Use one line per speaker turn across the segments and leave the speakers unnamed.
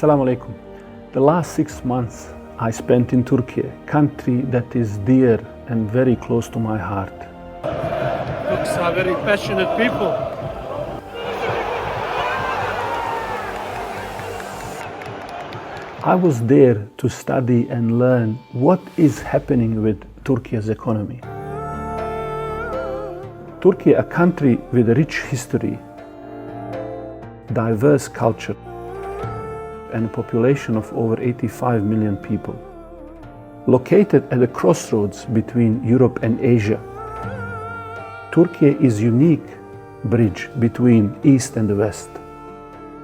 Assalamu alaikum. The last 6 months I spent in Turkey, a country that is dear and very close to my heart.
Turks are very passionate people.
I was there to study and learn what is happening with Turkey's economy. Turkey, a country with a rich history, diverse culture, and a population of over 85 million people. Located at a crossroads between Europe and Asia, Turkey is a unique bridge between East and the West,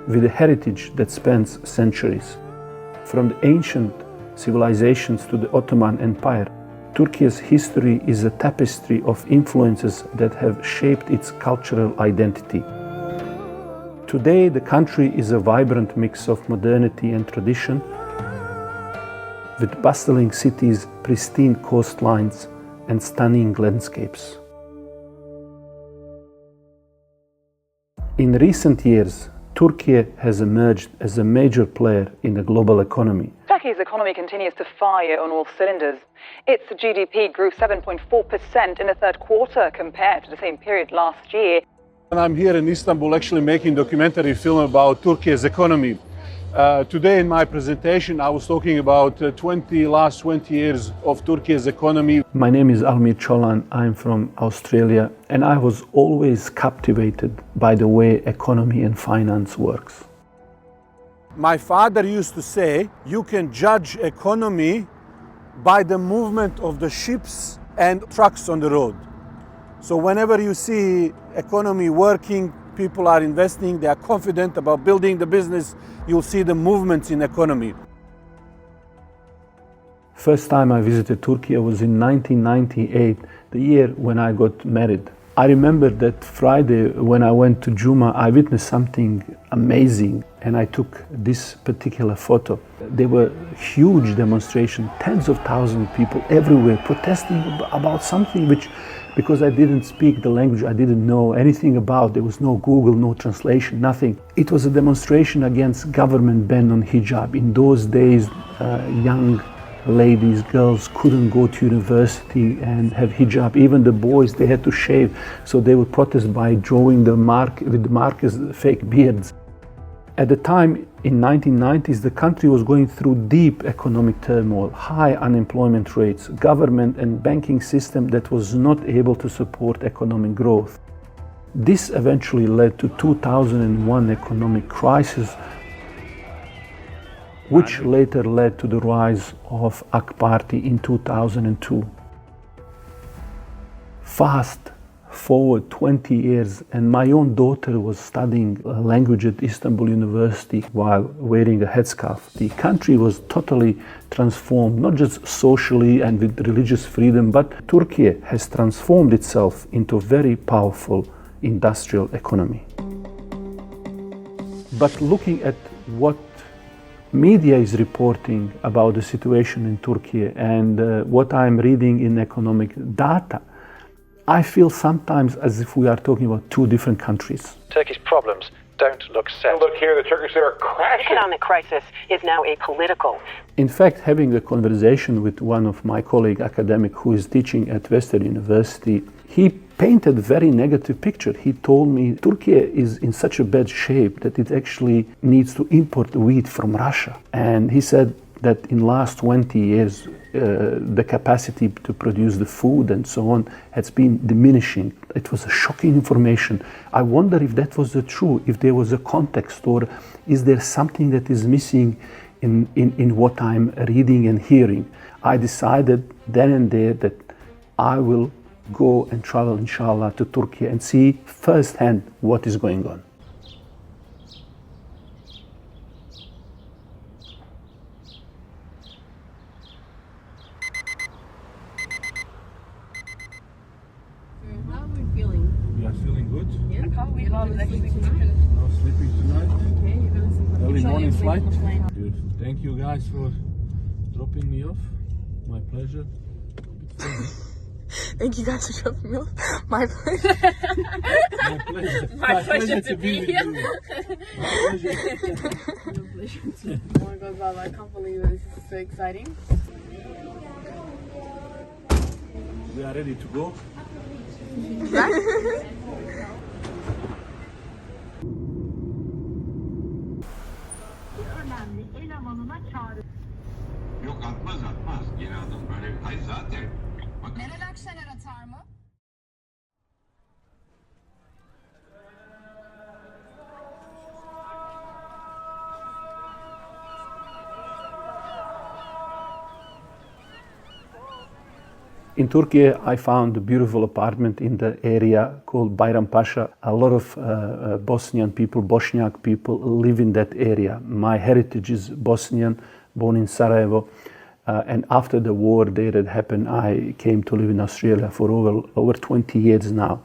with a heritage that spans centuries. From the ancient civilizations to the Ottoman Empire, Turkey's history is a tapestry of influences that have shaped its cultural identity. Today, the country is a vibrant mix of modernity and tradition, with bustling cities, pristine coastlines, and stunning landscapes. In recent years, Turkey has emerged as a major player in the global economy.
Turkey's economy continues to fire on all cylinders. Its GDP grew 7.4% in the third quarter compared to the same period last year.
And I'm here in Istanbul actually making a documentary film about Turkey's economy. Today in my presentation I was talking about last 20 years of Turkey's economy.
My name is Almir Čolan, I'm from Australia, and I was always captivated by the way economy and finance works.
My father used to say, you can judge economy by the movement of the ships and trucks on the road. So whenever you see economy working, people are investing, they are confident about building the business, you'll see the movements in economy.
First time I visited Turkey was in 1998, the year when I got married. I remember that Friday when I went to Juma, I witnessed something amazing and I took this particular photo. There were huge demonstrations, tens of thousands of people everywhere protesting about something which, because I didn't speak the language, I didn't know anything about. There was no Google, no translation, nothing. It was a demonstration against government ban on hijab. In those days, young ladies, girls couldn't go to university and have hijab. Even the boys, they had to shave. So they would protest by drawing the mark with the markers, fake beards. At the time, in 1990s, the country was going through deep economic turmoil, high unemployment rates, government and banking system that was not able to support economic growth. This eventually led to 2001 economic crisis, which later led to the rise of AK Party in 2002. Fast forward 20 years, and my own daughter was studying language at Istanbul University while wearing a headscarf. The country was totally transformed, not just socially and with religious freedom, but Turkey has transformed itself into a very powerful industrial economy. But looking at what media is reporting about the situation in Turkey and what I'm reading in economic data, I feel sometimes as if we are talking about two different countries.
Turkey's problems don't look set.
Look here, the Turkish lira crashing.
The economic crisis is now apolitical.
In fact, having a conversation with one of my colleague academic who is teaching at Western University, he painted a very negative picture. He told me Turkey is in such a bad shape that it actually needs to import wheat from Russia. And he said that in last 20 years, the capacity to produce the food and so on has been diminishing. It was a shocking information. I wonder if that was the truth, if there was a context, or is there something that is missing in what I'm reading and hearing. I decided then and there that I will go and travel, inshallah, to Turkey and see firsthand what is going on.
How are we feeling?
We are feeling good.
Yeah. I can't wait on next week tonight.
No sleeping tonight.
Okay, you're gonna see.
Early morning flight. Beautiful. Thank you guys for dropping me off. My pleasure.
Thank you guys for dropping me off. My pleasure. My pleasure to be here. Oh my god, Val, I can't believe it. This is so exciting.
We are ready to go.
Yok atmaz. Yeni adım böyle. Hayır zaten. Bak.
Meral Akşener atar mı?
In Turkey, I found a beautiful apartment in the area called Bayrampaşa. A lot of Bosnian people, Bosniak people live in that area. My heritage is Bosnian, born in Sarajevo. And after the war there that happened, I came to live in Australia for over 20 years now.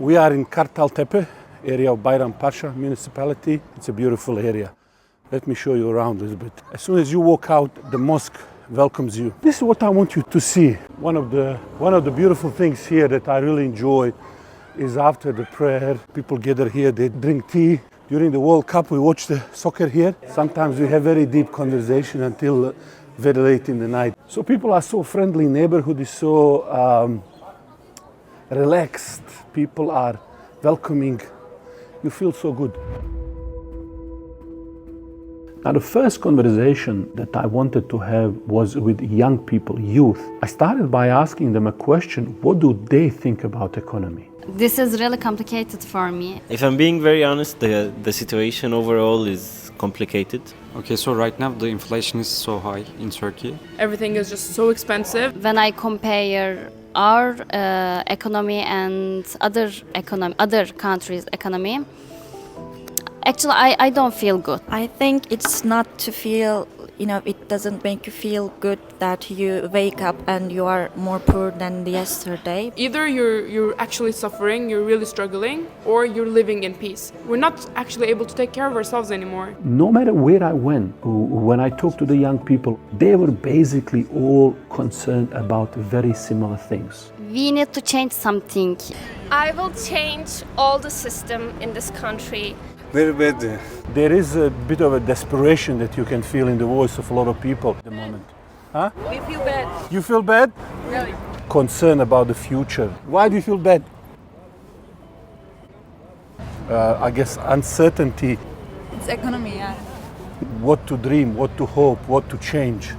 We are in Kartaltepe, area of Bayrampaşa municipality. It's a beautiful area. Let me show you around a little bit. As soon as you walk out, the mosque welcomes you. This is what I want you to see. One of the beautiful things here that I really enjoy is after the prayer, people gather here, they drink tea. During the World Cup, we watch the soccer here. Sometimes we have very deep conversation until very late in the night. So people are so friendly, neighborhood is so relaxed. People are welcoming. You feel so good.
Now, the first conversation that I wanted to have was with young people, youth. I started by asking them a question: what do they think about economy?
This is really complicated for me.
If I'm being very honest, the situation overall is complicated.
Okay, so right now the inflation is so high in Turkey.
Everything is just so expensive.
When I compare our economy and other countries' economy, actually, I don't feel good.
I think it's not to feel, it doesn't make you feel good that you wake up and you are more poor than yesterday.
Either you're actually suffering, you're really struggling, or you're living in peace. We're not actually able to take care of ourselves anymore.
No matter where I went, when I talked to the young people, they were basically all concerned about very similar things.
We need to change something.
I will change all the system in this country.
Very bad. There is a bit of a desperation that you can feel in the voice of a lot of people at the moment. Huh?
We feel bad.
You feel bad?
Really?
Concern about the future. Why do you feel bad? I guess uncertainty.
It's economy, yeah.
What to dream, what to hope, what to change.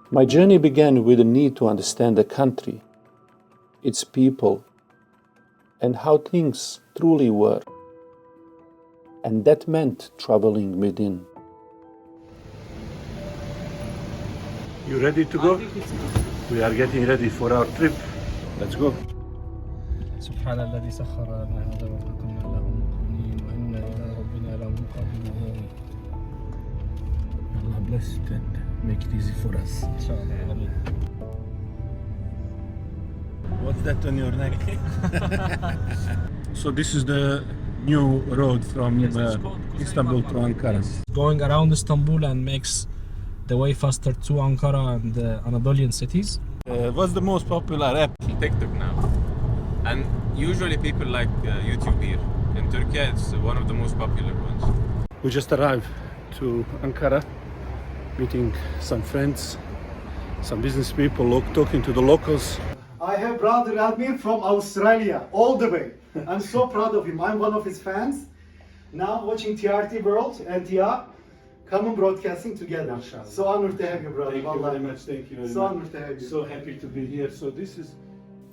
My journey began with a need to understand the country, its people, and how things truly were. And that meant traveling within.
You ready to go? We are getting ready for our trip. Let's go.
سبحان الذي سخر لنا هذا وما كنا له مقرنين وإنا إلى ربنا لمنقلبون.
Allah bless it and make it easy for us.
What's that on your neck? So this is the new road from Istanbul to Ankara.
Going around Istanbul and makes the way faster to Ankara and the Anatolian cities.
What's the most popular app?
TikTok now. And usually people like YouTube here. In Turkey, it's one of the most popular ones.
We just arrived to Ankara, meeting some friends, some business people, talking to the locals.
I have brother Almir from Australia, all the way. I'm so proud of him. I'm one of his fans. Now watching TRT World and TR, common broadcasting together. So honored to have you, brother.
Thank you very much. Thank you very much.
Honored to have you.
So happy to be here. So this is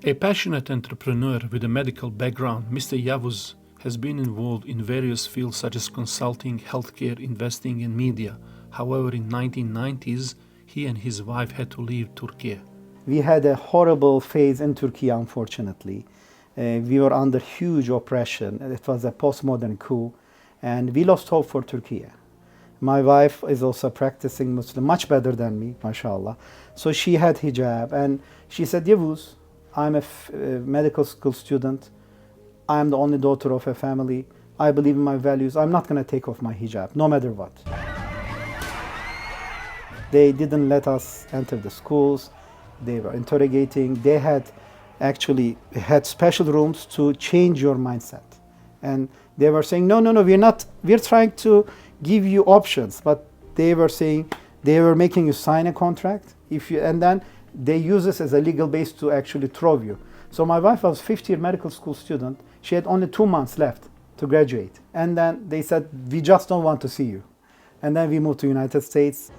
a passionate entrepreneur with a medical background. Mr. Yavuz has been involved in various fields such as consulting, healthcare, investing, and media. However, in 1990s, he and his wife had to leave Turkey.
We had a horrible phase in Turkey, unfortunately. We were under huge oppression. It was a postmodern coup, and we lost hope for Turkey. My wife is also a practicing Muslim, much better than me, mashallah. So she had hijab, and she said, Yavuz, I'm a medical school student. I'm the only daughter of a family. I believe in my values. I'm not going to take off my hijab, no matter what. They didn't let us enter the schools. They were interrogating. They had actually had special rooms to change your mindset. And they were saying, no, we're trying to give you options. But they were saying, they were making you sign a contract. And then they use this as a legal base to actually throw you. So my wife was a fifth-year medical school student. She had only 2 months left to graduate. And then they said, we just don't want to see you. And then we moved to the United States.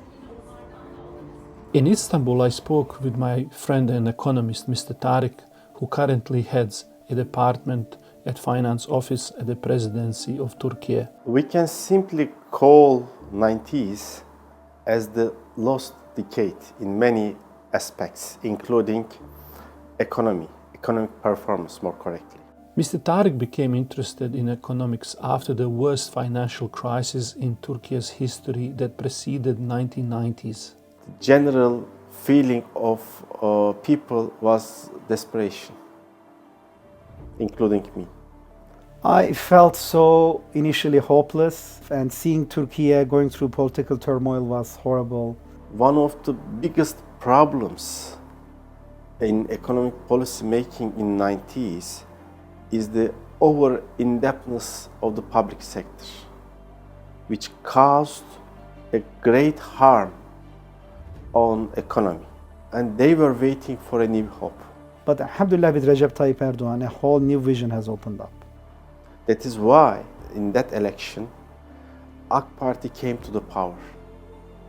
In Istanbul, I spoke with my friend and economist, Mr. Tariq, who currently heads a department at finance office at the presidency of Turkey.
We can simply call 90s as the lost decade in many aspects, including economic performance more correctly.
Mr. Tariq became interested in economics after the worst financial crisis in Turkey's history that preceded 1990s.
The general feeling of people was desperation, including me.
I felt so initially hopeless, and seeing Turkey going through political turmoil was horrible.
One of the biggest problems in economic policy making in 90s is the over-indebtedness of the public sector, which caused a great harm on economy. And they were waiting for a new hope.
But alhamdulillah, with Recep Tayyip Erdogan, a whole new vision has opened up.
That is why, in that election, AK Party came to the power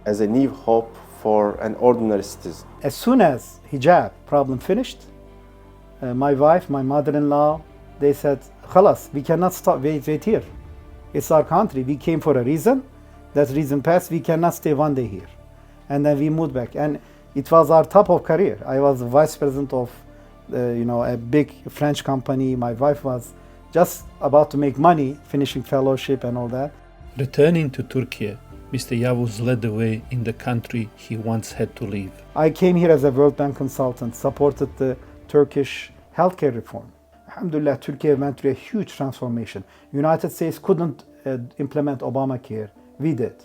as a new hope for an ordinary citizen.
As soon as hijab problem finished, my wife, my mother-in-law, they said, "Khalas, we cannot stop. Wait here. It's our country. We came for a reason. That reason passed. We cannot stay one day here." And then we moved back. And it was our top of career. I was the vice president of, a big French company. My wife was just about to make money, finishing fellowship and all that.
Returning to Turkey, Mr. Yavuz led the way in the country he once had to leave.
I came here as a World Bank consultant, supported the Turkish healthcare reform. Alhamdulillah, Turkey went through a huge transformation. United States couldn't implement Obamacare. We did.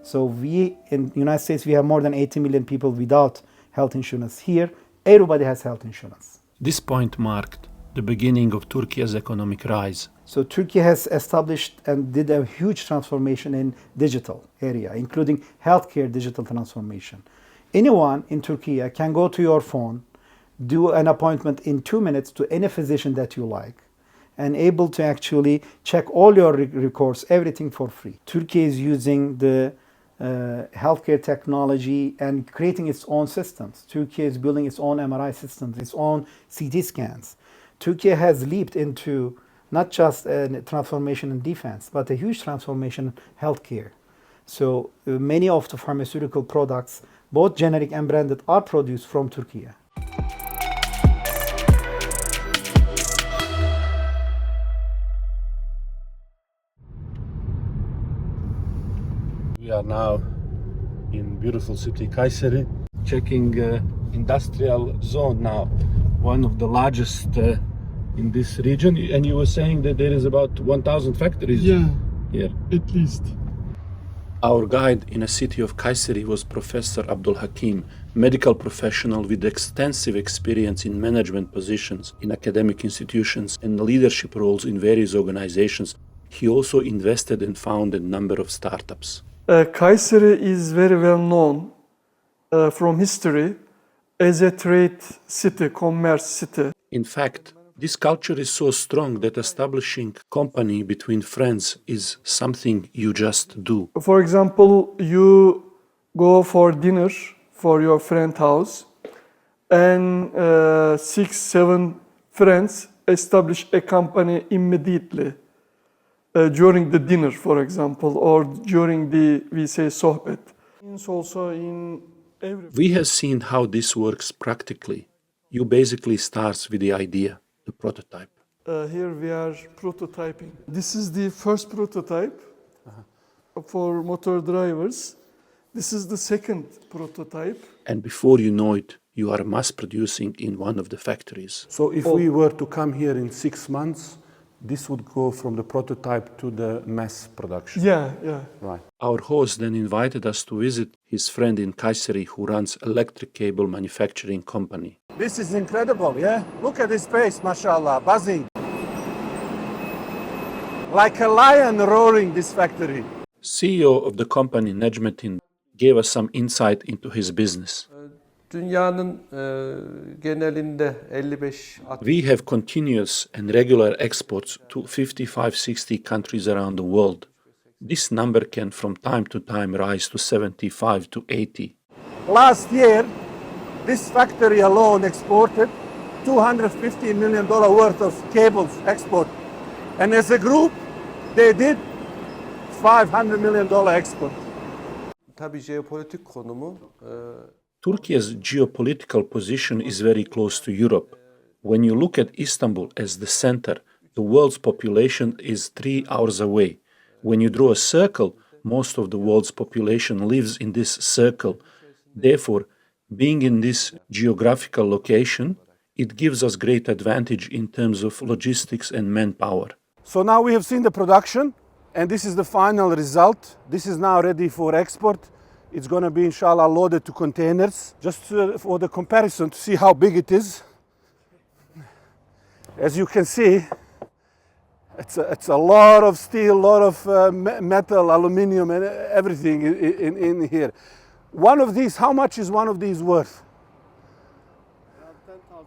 So in the United States, we have more than 80 million people without health insurance. Here, everybody has health insurance.
This point marked the beginning of Turkey's economic rise.
So Turkey has established and did a huge transformation in digital area, including healthcare digital transformation. Anyone in Turkey can go to your phone, do an appointment in 2 minutes to any physician that you like, and able to actually check all your records, everything for free. Turkey is using the healthcare technology and creating its own systems. Turkey is building its own MRI systems, its own CT scans. Turkey has leaped into not just a transformation in defense, but a huge transformation in healthcare. So many of the pharmaceutical products, both generic and branded, are produced from Turkey.
We are now in beautiful city Kayseri, checking industrial zone now, one of the largest in this region. And you were saying that there is about 1,000 factories here.
At least.
Our guide in a city of Kayseri was Professor Abdul Hakim, medical professional with extensive experience in management positions in academic institutions and leadership roles in various organizations. He also invested and founded a number of startups.
Kayseri is very well known from history as a trade city, commerce city.
In fact, this culture is so strong that establishing company between friends is something you just do.
For example, you go for dinner for your friend's house, and 6-7 friends establish a company immediately. During the dinner, for example, or during we say sohbet. Also in every...
We have seen how this works practically. You basically start with the idea, the prototype.
Here we are prototyping. This is the first prototype for motor drivers. This is the second prototype.
And before you know it, you are mass producing in one of the factories.
So if we were to come here in 6 months, this would go from the prototype to the mass production.
Yeah.
Right.
Our host then invited us to visit his friend in Kayseri who runs electric cable manufacturing company.
This is incredible, yeah? Look at this place, mashallah, buzzing. Like a lion roaring, this factory.
CEO of the company, Necmettin, gave us some insight into his business.
Dünyanın genelinde 55
We have continuous and regular exports to 55-60 countries around the world. This number can from time to time rise to 75 to 80.
Last year, this factory alone exported $250 million worth of cables export. And as a group, they did $500 million export.
Tabii jeopolitik konumu
Turkey's geopolitical position is very close to Europe. When you look at Istanbul as the center, the world's population is 3 hours away. When you draw a circle, most of the world's population lives in this circle. Therefore, being in this geographical location, it gives us great advantage in terms of logistics and manpower.
So now we have seen the production, and this is the final result. This is now ready for export. It's going to be, inshallah, loaded to containers. Just for the comparison to see how big it is. As you can see, it's a lot of steel, a lot of metal, aluminium, and everything in here. One of these, how much is one of these worth? $10,000.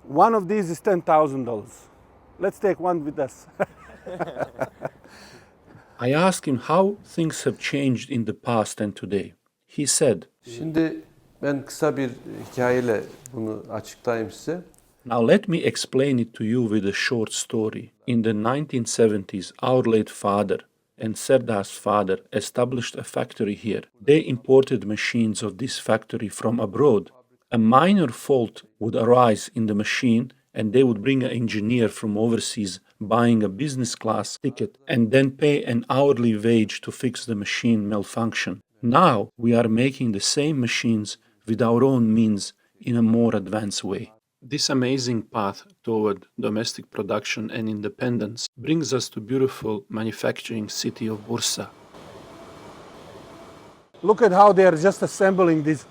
One of these is $10,000. Let's take one with us.
I asked him how things have changed in the past and today. He said,
Şimdi ben kısa bir hikayeyle bunu açıklayayım size.
Now let me explain it to you with a short story. In the 1970s, our late father and Serdar's father established a factory here. They imported machines of this factory from abroad. A minor fault would arise in the machine and they would bring an engineer from overseas buying a business class ticket and then pay an hourly wage to fix the machine malfunction. Now we are making the same machines with our own means in a more advanced way. This amazing path toward domestic production and independence brings us to beautiful manufacturing city of Bursa.
Look at how they are just assembling this.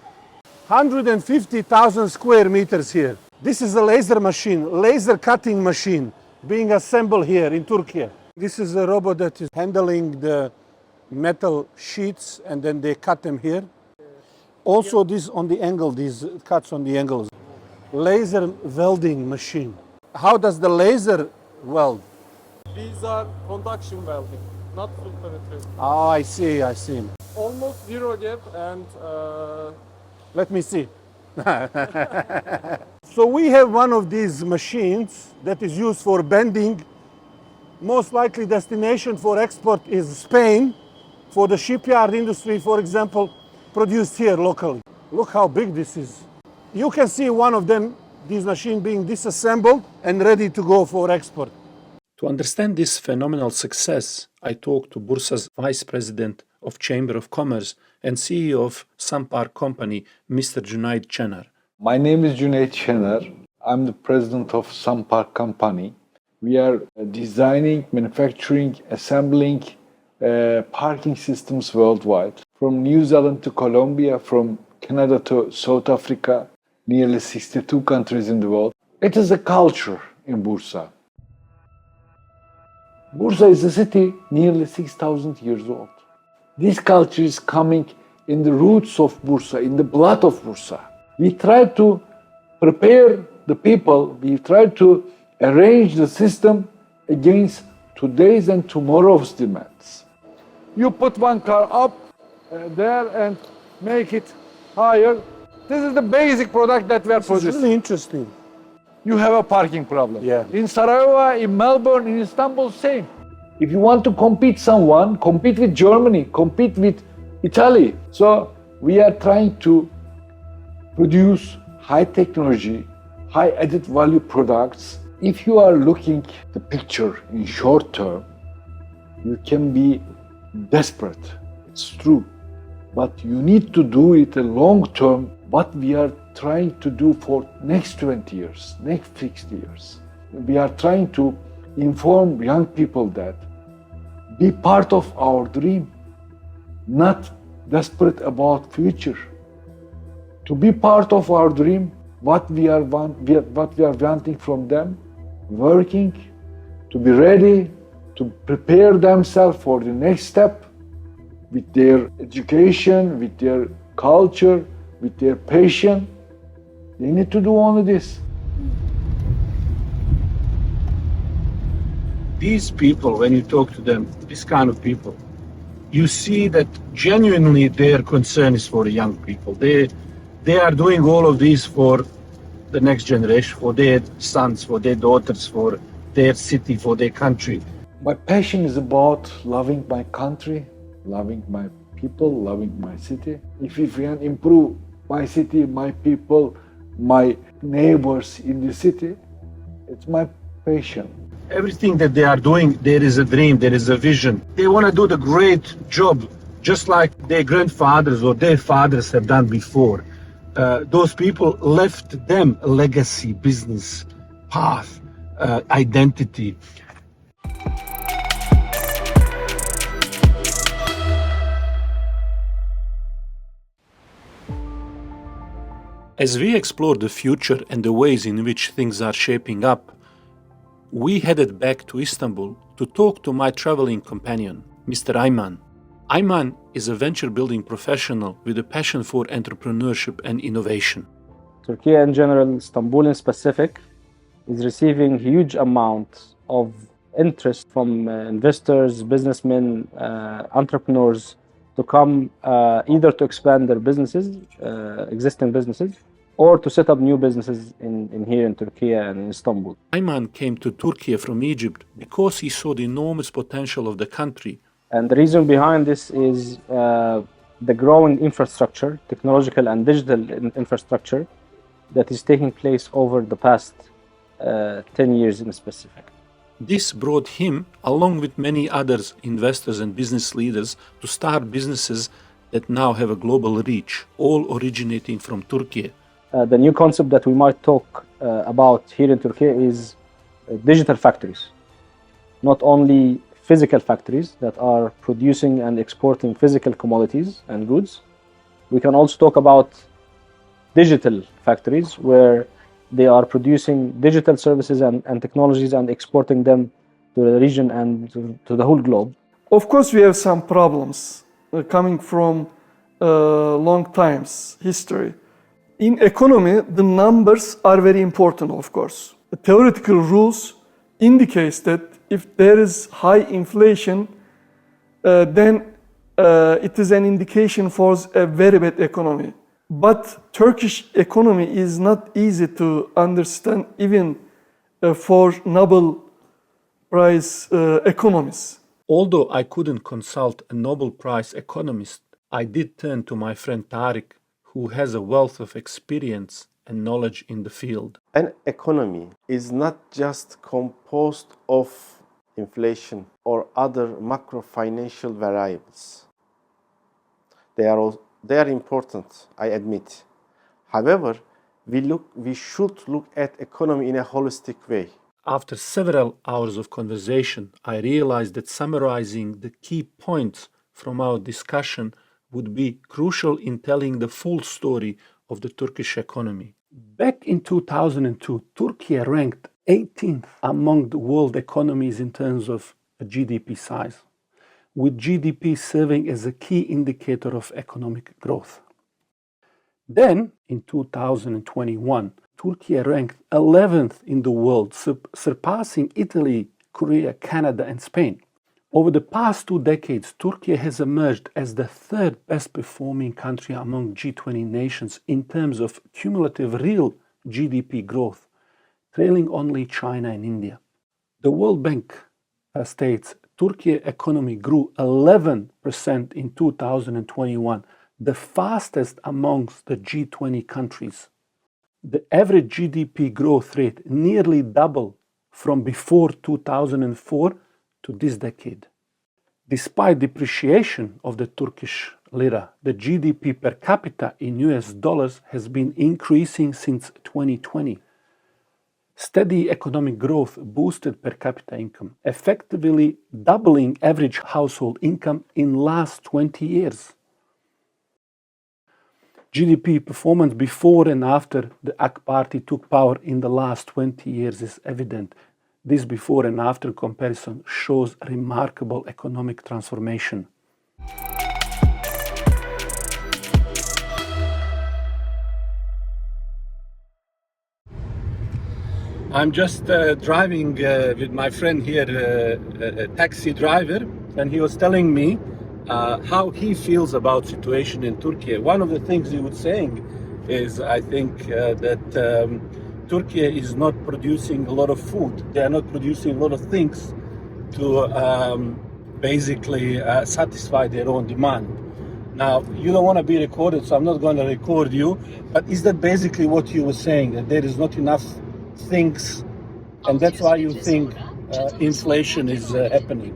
150,000 square meters here. This is a laser machine, laser cutting machine being assembled here in Turkey. This is a robot that is handling the metal sheets and then they cut them here. Also this on the angle, these cuts on the angles. Laser welding machine. How does the laser weld?
These are conduction welding, not full penetration.
Oh, I see.
Almost zero gap and
let me see. So we have one of these machines that is used for bending. Most likely destination for export is Spain. For the shipyard industry, for example, produced here locally. Look how big this is. You can see one of them, this machine being disassembled and ready to go for export.
To understand this phenomenal success, I talked to Bursa's Vice President of Chamber of Commerce and CEO of Sampar Company, Mr. Cüneyt Çener.
My name is Cüneyt Çener. I'm the president of Sampar Company. We are designing, manufacturing, assembling parking systems worldwide. From New Zealand to Colombia, from Canada to South Africa, nearly 62 countries in the world. It is a culture in Bursa. Bursa is a city nearly 6,000 years old. This culture is coming in the roots of Bursa, in the blood of Bursa. We try to prepare the people, we try to arrange the system against today's and tomorrow's demands. You put one car up there and make it higher. This is the basic product that we are producing.
This is really interesting.
You have a parking problem.
Yeah.
In Sarajevo, in Melbourne, in Istanbul, same. If you want to compete someone, compete with Germany, compete with Italy. So we are trying to produce high technology, high added value products. If you are looking at the picture in short term, you can be desperate. It's true. But you need to do it a long term. What we are trying to do for next 20 years, next 60 years. We are trying to inform young people that be part of our dream, not desperate about future. To be part of our dream, what we are wanting from them, working, to be ready, to prepare themselves for the next step with their education, with their culture, with their passion. They need to do only this.
These people, when you talk to them, this kind of people, you see that genuinely their concern is for the young people. They are doing all of this for the next generation, for their sons, for their daughters, for their city, for their country.
My passion is about loving my country, loving my people, loving my city. If we can improve my city, my people, my neighbors in the city, it's my passion.
Everything that they are doing, there is a dream, there is a vision. They want to do the great job, just like their grandfathers or their fathers have done before. Those people left them a legacy, business, path, identity. As we explore the future and the ways in which things are shaping up, we headed back to Istanbul to talk to my traveling companion, Mr. Ayman. Ayman is a venture-building professional with a passion for entrepreneurship and innovation.
Turkey in general, Istanbul in specific, is receiving huge amounts of interest from investors, businessmen, entrepreneurs to come either to expand their businesses, existing businesses, or to set up new businesses in here in Turkey and in Istanbul.
Ayman came to Turkey from Egypt because he saw the enormous potential of the country.
And the reason behind this is the growing infrastructure, technological and digital infrastructure that is taking place over the past 10 years in specific.
This brought him, along with many others, investors and business leaders, to start businesses that now have a global reach, all originating from Turkey.
The new concept that we might talk about here in Turkey is digital factories. Not only physical factories that are producing and exporting physical commodities and goods. We can also talk about digital factories where they are producing digital services and technologies and exporting them to the region and to the whole globe.
Of course, we have some problems coming from long times history. In economy, the numbers are very important, of course. The theoretical rules indicates that if there is high inflation, then it is an indication for a very bad economy. But Turkish economy is not easy to understand even for Nobel Prize economists.
Although I couldn't consult a Nobel Prize economist, I did turn to my friend Tariq, who has a wealth of experience and knowledge in the field.
An economy is not just composed of inflation or other macro-financial variables. They are important, I admit. However, we should look at economy in a holistic way.
After several hours of conversation, I realized that summarizing the key points from our discussion would be crucial in telling the full story of the Turkish economy. Back in 2002, Turkey ranked 18th among the world economies in terms of GDP size, with GDP serving as a key indicator of economic growth. Then, in 2021, Turkey ranked 11th in the world, surpassing Italy, Korea, Canada, and Spain. Over the past 2 decades, Turkey has emerged as the third best performing country among G20 nations in terms of cumulative real GDP growth, trailing only China and India. The World Bank states Turkiye economy grew 11% in 2021, the fastest amongst the G20 countries. The average GDP growth rate nearly doubled from before 2004 to this decade. Despite depreciation of the Turkish
lira. The GDP per capita in US dollars has been increasing since 2020. Steady economic growth boosted per capita income, effectively doubling average household income in last 20 years. GDP performance before and after the AK party took power in the last 20 years is evident. This before and after comparison shows remarkable economic transformation. I'm just driving with my friend here, a taxi driver, and he was telling me how he feels about situation in Turkey. One of the things he was saying is, I think that Turkey is not producing a lot of food. They are not producing a lot of things to basically satisfy their own demand. Now, you don't want to be recorded, so I'm not going to record you, but is that basically what you were saying, that there is not enough things, and that's why you think inflation is happening?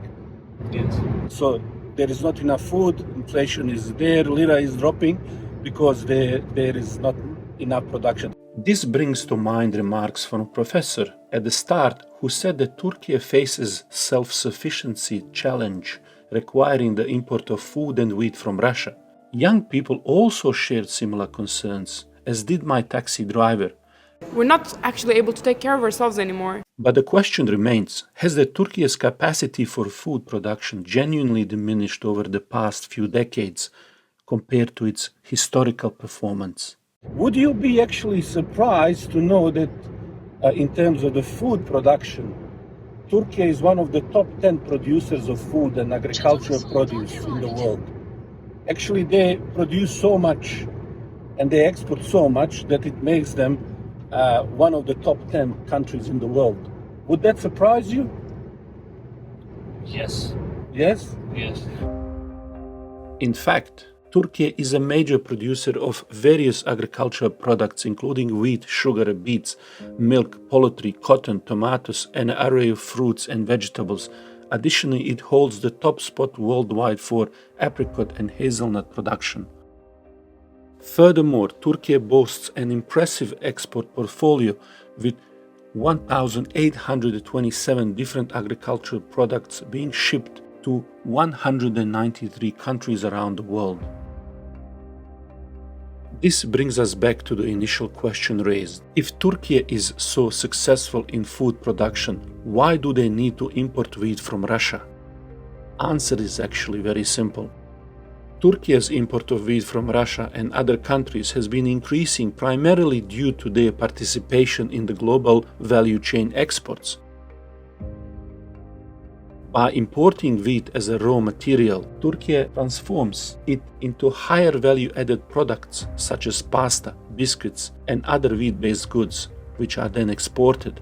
Yes.
So there is not enough food, inflation is there, lira is dropping because there is not enough production. This brings to mind remarks from a professor at the start who said that Turkey faces self-sufficiency challenge requiring the import of food and wheat from Russia. Young people also shared similar concerns, as did my taxi driver.
We're not actually able to take care of ourselves anymore.
But the question remains, has the Turkey's capacity for food production genuinely diminished over the past few decades compared to its historical performance? Would you be actually surprised to know that in terms of the food production, Turkey is one of the top 10 producers of food and agricultural produce in the world? Actually, they produce so much and they export so much that it makes them one of the top 10 countries in the world. Would that surprise you?
Yes.
Yes?
Yes.
In fact, Turkey is a major producer of various agricultural products including wheat, sugar, beets, milk, poultry, cotton, tomatoes, and an array of fruits and vegetables. Additionally, it holds the top spot worldwide for apricot and hazelnut production. Furthermore, Turkey boasts an impressive export portfolio with 1,827 different agricultural products being shipped to 193 countries around the world. This brings us back to the initial question raised. If Turkey is so successful in food production, why do they need to import wheat from Russia? Answer is actually very simple. Turkey's import of wheat from Russia and other countries has been increasing primarily due to their participation in the global value chain exports. By importing wheat as a raw material, Turkey transforms it into higher value-added products such as pasta, biscuits, and other wheat-based goods, which are then exported.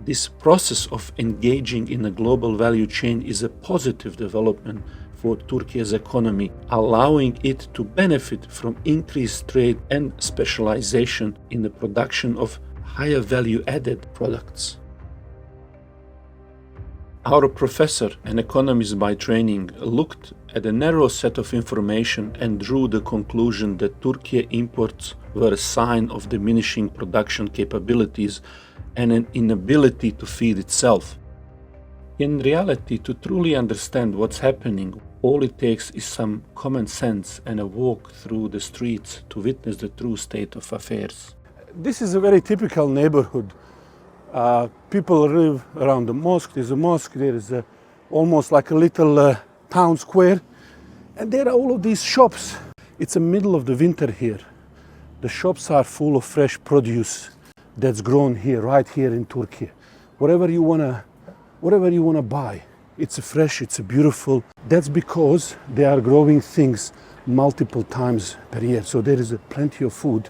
This process of engaging in a global value chain is a positive development for Turkey's economy, allowing it to benefit from increased trade and specialization in the production of higher value-added products. Our professor, an economist by training, looked at a narrow set of information and drew the conclusion that Turkey imports were a sign of diminishing production capabilities and an inability to feed itself. In reality, to truly understand what's happening, all it takes is some common sense and a walk through the streets to witness the true state of affairs.
This is a very typical neighborhood. People live around the mosque. There's a mosque, there is almost like a little town square. And there are all of these shops. It's the middle of the winter here. The shops are full of fresh produce that's grown here, right here in Turkey. Whatever you wanna buy, it's fresh, it's beautiful. That's because they are growing things multiple times per year. So there is plenty of food.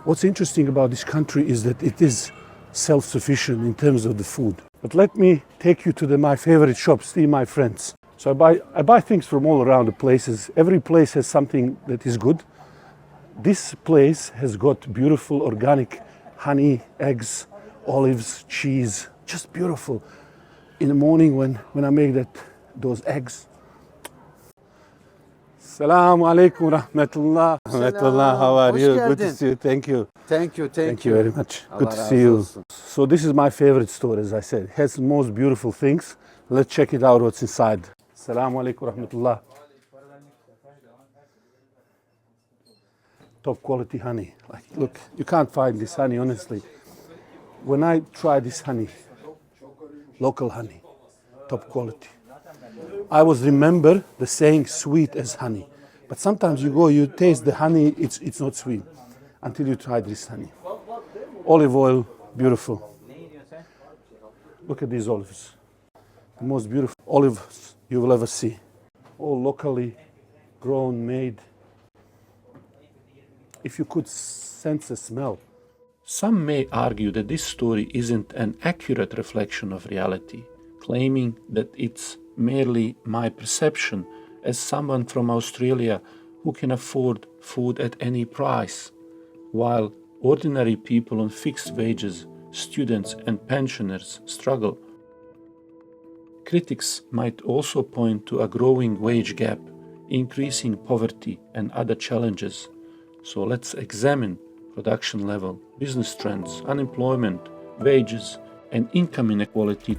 What's interesting about this country is that it is self-sufficient in terms of the food. But let me take you to my favorite shop, see my friends. So I buy things from all around the places. Every place has something that is good. This place has got beautiful organic honey, eggs, olives, cheese, just beautiful. In the morning when I make those eggs, Assalamu alaikum rahmatullah. Rahmatullah, how are
Hoş
you? Good to
geldin.
see you. Thank you.
Thank you,
Thank you very much.
Allah
Good to
razı
see you.
olsun.
So this is my favorite store, as I said. It has the most beautiful things. Let's check it out what's inside. Assalamu alaikum rahmatullah. Top quality honey. Like, look, you can't find this honey, honestly. When I try this honey, local honey, top quality, I always remember the saying sweet as honey. But sometimes you go, you taste the honey, it's not sweet until you try this honey. Olive oil, beautiful. Look at these olives. The most beautiful olives you will ever see. All locally grown, made. If you could sense the smell. Some may argue that this story isn't an accurate reflection of reality, claiming that it's merely my perception as someone from Australia who can afford food at any price, while ordinary people on fixed wages, students and pensioners struggle. Critics might also point to a growing wage gap, increasing poverty and other challenges. So let's examine production level, business trends, unemployment, wages, and income inequality.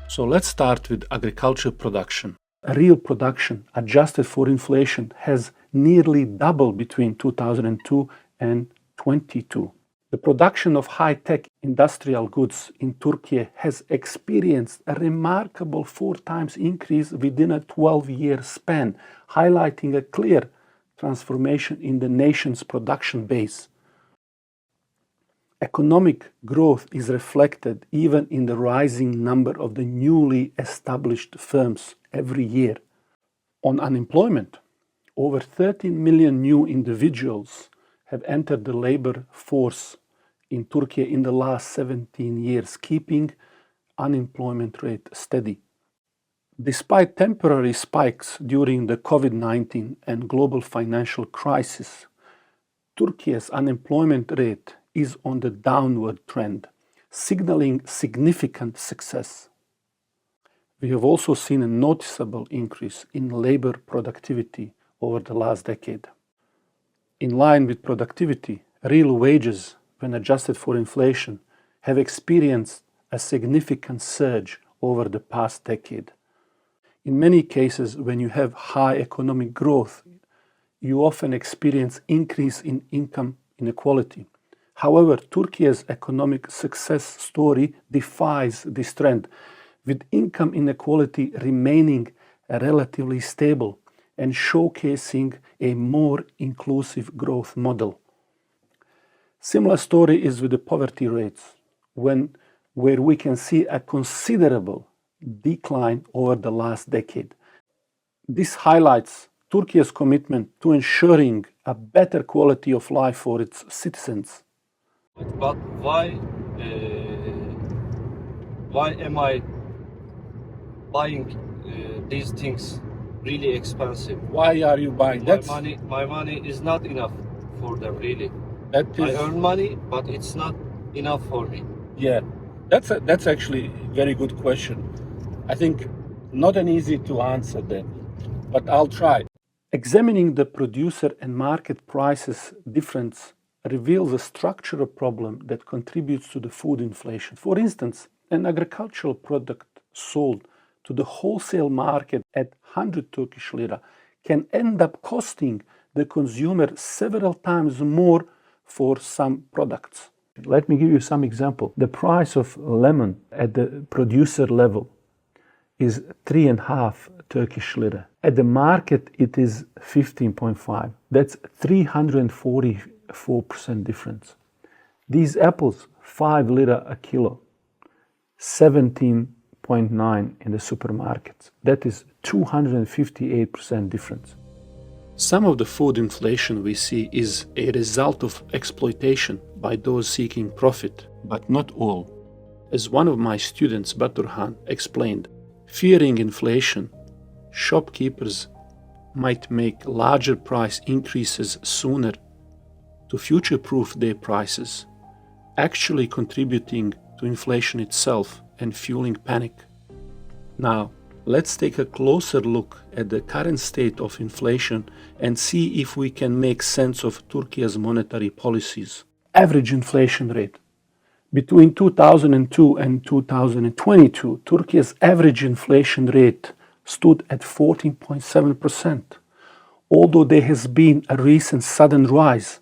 So let's start with agriculture production. Real production, adjusted for inflation, has nearly doubled between 2002 and 2022. The production of high-tech industrial goods in Turkey has experienced a remarkable 4 times increase within a 12-year span, highlighting a clear transformation in the nation's production base. Economic growth is reflected even in the rising number of the newly established firms every year. On unemployment, over 13 million new individuals have entered the labor force in Turkey in the last 17 years, keeping unemployment rate steady. Despite temporary spikes during the COVID-19 and global financial crisis, Turkey's unemployment rate is on the downward trend, signaling significant success. We have also seen a noticeable increase in labor productivity over the last decade. In line with productivity, real wages, when adjusted for inflation, have experienced a significant surge over the past decade. In many cases, when you have high economic growth, you often experience increase in income inequality. However, Turkey's economic success story defies this trend, with income inequality remaining relatively stable and showcasing a more inclusive growth model. Similar story is with the poverty rates, where we can see a considerable decline over the last decade. This highlights Turkey's commitment to ensuring a better quality of life for its citizens.
But why am I buying these things really expensive?
Why are you buying that?
My money is not enough for them, really.
I
earn money, but it's not enough for me.
Yeah, that's actually a very good question. I think not an easy to answer that, but I'll try. Examining the producer and market prices difference reveals a structural problem that contributes to the food inflation. For instance, an agricultural product sold to the wholesale market at 100 Turkish lira can end up costing the consumer several times more for some products. Let me give you some example. The price of lemon at the producer level is 3.5 Turkish lira. At the market, it is 15.5. That's 344% difference. These apples, 5 lira a kilo, 17.9 in the supermarkets. That is 258% difference. Some of the food inflation we see is a result of exploitation by those seeking profit, but not all. As one of my students, Baturhan, explained, fearing inflation, shopkeepers might make larger price increases sooner to future-proof their prices, actually contributing to inflation itself and fueling panic. Now,
Let's take a closer look at the current state of inflation and see if we can make sense of Turkey's monetary policies. Average inflation rate. Between 2002 and 2022, Turkey's average inflation rate stood at 14.7%. Although there has been a recent sudden rise,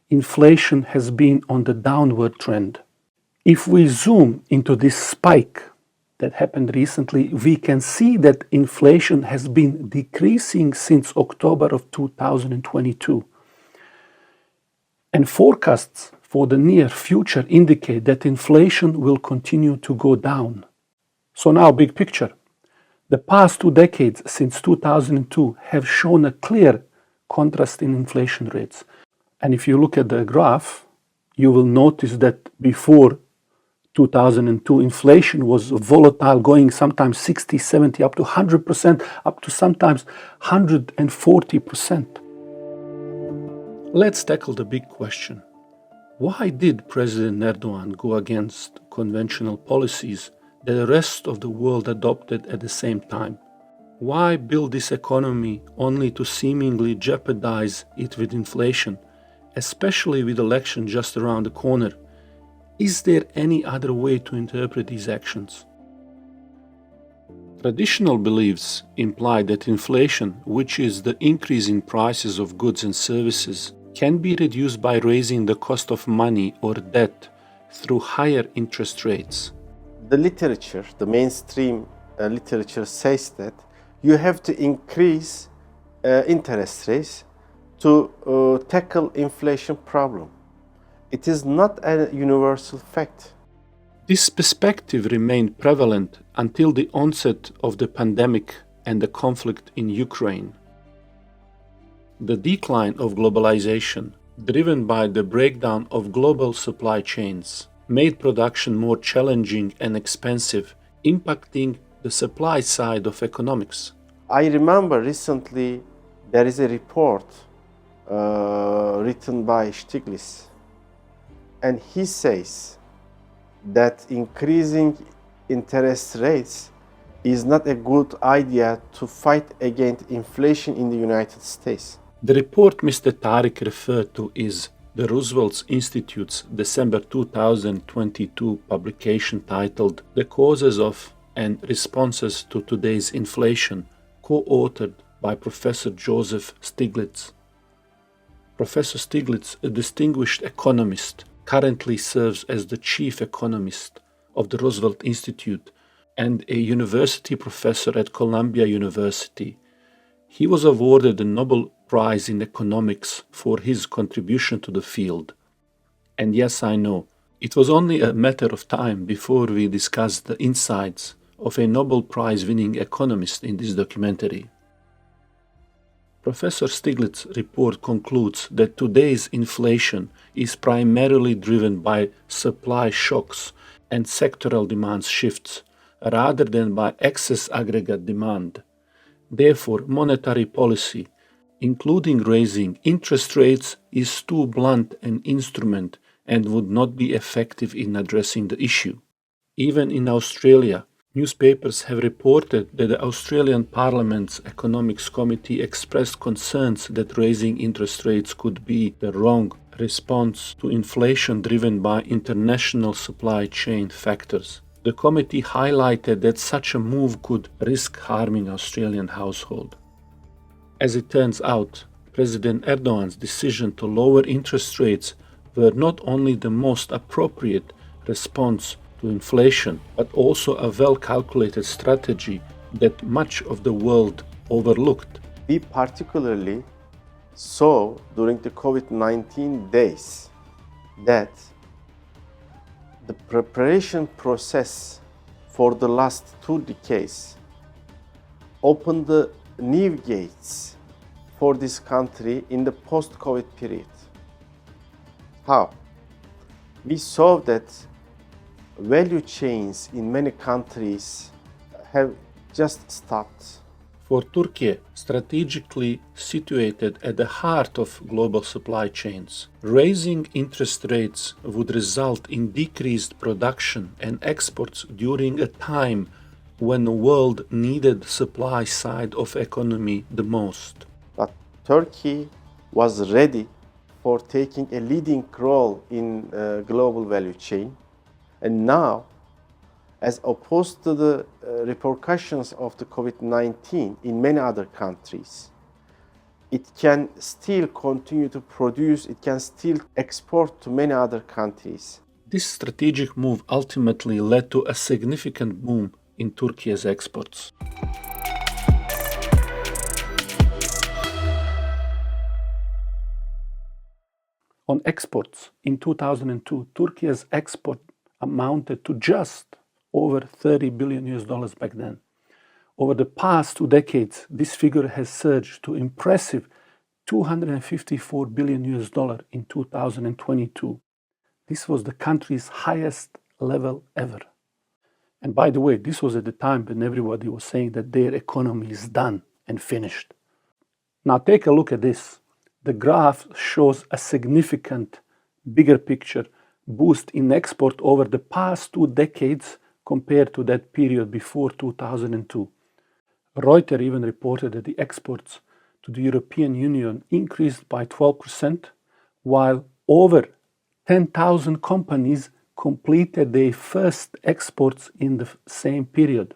inflation has been on the downward trend. If we zoom into this spike that happened recently, we can see that inflation has been decreasing since October of 2022. And forecasts for the near future indicate that inflation will continue to go down. So now, big picture. The past 2 decades since 2002 have shown a clear contrast in inflation rates. And if you look at the graph, you will notice that before 2002, inflation was volatile, going sometimes 60, 70, up to 100%, up to sometimes 140%. Let's tackle the big question. Why did President Erdogan go against conventional policies that the rest of the world adopted at the same time? Why build this economy only to seemingly jeopardize it with inflation, especially with election just around the corner? Is there any other way to interpret these actions? Traditional beliefs imply that inflation, which is the increase in prices of goods and services, can be reduced by raising the cost of money or debt through higher interest rates.
The literature, the mainstream literature says that you have to increase interest rates to tackle inflation problem. It is not a universal fact.
This perspective remained prevalent until the onset of the pandemic and the conflict in Ukraine. The decline of globalization, driven by the breakdown of global supply chains, made production more challenging and expensive, impacting the supply side of economics.
I remember recently there is a report written by Stiglitz, and he says that increasing interest rates is not a good idea to fight against inflation in the United States.
The report Mr. Tariq referred to is the Roosevelt Institute's December 2022 publication titled The Causes of and Responses to Today's Inflation, co-authored by Professor Joseph Stiglitz. Professor Stiglitz, a distinguished economist, currently serves as the chief economist of the Roosevelt Institute and a university professor at Columbia University. He was awarded the Nobel Prize in Economics for his contribution to the field. And yes, I know, it was only a matter of time before we discussed the insights of a Nobel Prize-winning economist in this documentary. Professor Stiglitz's report concludes that today's inflation is primarily driven by supply shocks and sectoral demand shifts, rather than by excess aggregate demand. Therefore, monetary policy, including raising interest rates, is too blunt an instrument and would not be effective in addressing the issue. Even in Australia, newspapers have reported that the Australian Parliament's Economics Committee expressed concerns that raising interest rates could be the wrong response to inflation driven by international supply chain factors. The committee highlighted that such a move could risk harming Australian households. As it turns out, President Erdogan's decision to lower interest rates were not only the most appropriate response to inflation, but also a well-calculated strategy that much of the world overlooked.
We particularly saw during the COVID-19 days that the preparation process for the last 2 decades opened the new gates for this country in the post-COVID period. How? We saw that value chains in many countries have just stopped.
For Turkey, strategically situated at the heart of global supply chains, raising interest rates would result in decreased production and exports during a time when the world needed supply side of economy the most.
But Turkey was ready for taking a leading role in global value chain. And now, as opposed to the repercussions of the COVID-19 in many other countries, it can still continue to produce, it can still export to many other countries.
This strategic move ultimately led to a significant boom in Turkey's exports. On exports, in 2002, Turkey's export amounted to just over $30 billion back then. Over the past 2 decades, this figure has surged to impressive $254 billion in 2022. This was the country's highest level ever. And by the way, this was at the time when everybody was saying that their economy is done and finished. Now take a look at this. The graph shows a significant, bigger picture boost in export over the past 2 decades compared to that period before 2002. Reuters even reported that the exports to the European Union increased by 12%, while over 10,000 companies completed their first exports in the same period.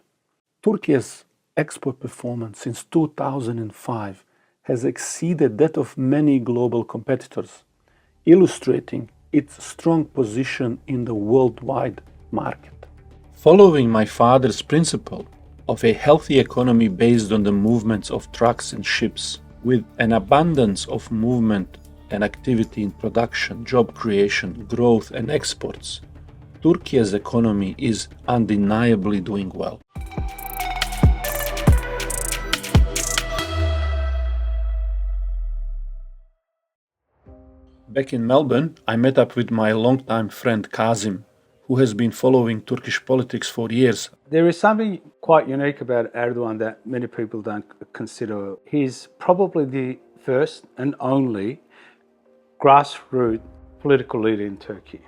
Turkey's export performance since 2005 has exceeded that of many global competitors, illustrating its strong position in the worldwide market. Following my father's principle of a healthy economy based on the movements of trucks and ships, with an abundance of movement and activity in production, job creation, growth and exports, Turkey's economy is undeniably doing well. Back in Melbourne, I met up with my longtime friend Kazim, who has been following Turkish politics for years.
There is something quite unique about Erdogan that many people don't consider. He's probably the first and only grassroots political leader in Turkey.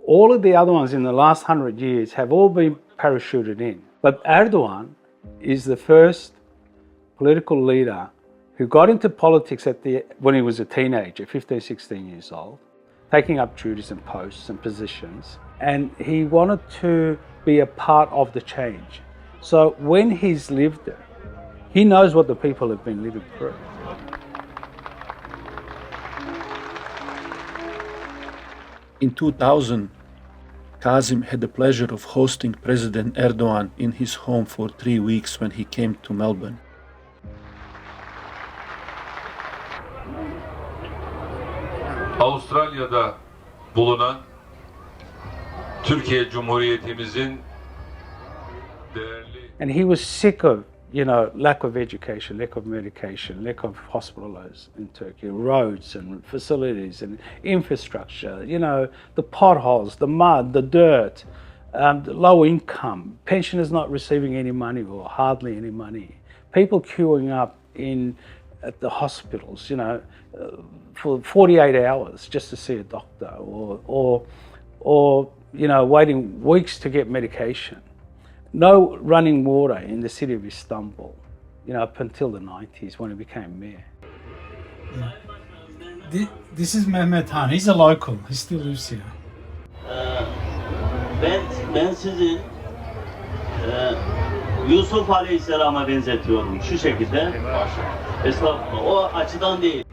All of the other ones in the last 100 years have all been parachuted in. But Erdogan is the first political leader who got into politics when he was a teenager, 15, 16 years old, taking up duties and posts and positions. And he wanted to be a part of the change. So when he's lived it, he knows what the people have been living through.
In 2000, Kazim had the pleasure of hosting President Erdogan in his home for 3 weeks when he came to Melbourne.
Avustralya'da bulunan Türkiye Cumhuriyetimizin değerli...
And he was sick of, lack of education, lack of medication, lack of hospitals in Turkey, roads and facilities and infrastructure, the potholes, the mud, the dirt, the low income, pensioners not receiving any money or hardly any money, people queuing up at the hospitals, for 48 hours just to see a doctor, or waiting weeks to get medication. No running water in the city of Istanbul, up until the 90s when he became mayor.
Yeah. This is Mehmet Han. He's a local. He still lives here.
Ben sizi Yusuf Aleyhisselam'a benzetiyorum şu şekilde. Estağfurullah. O açıdan değil.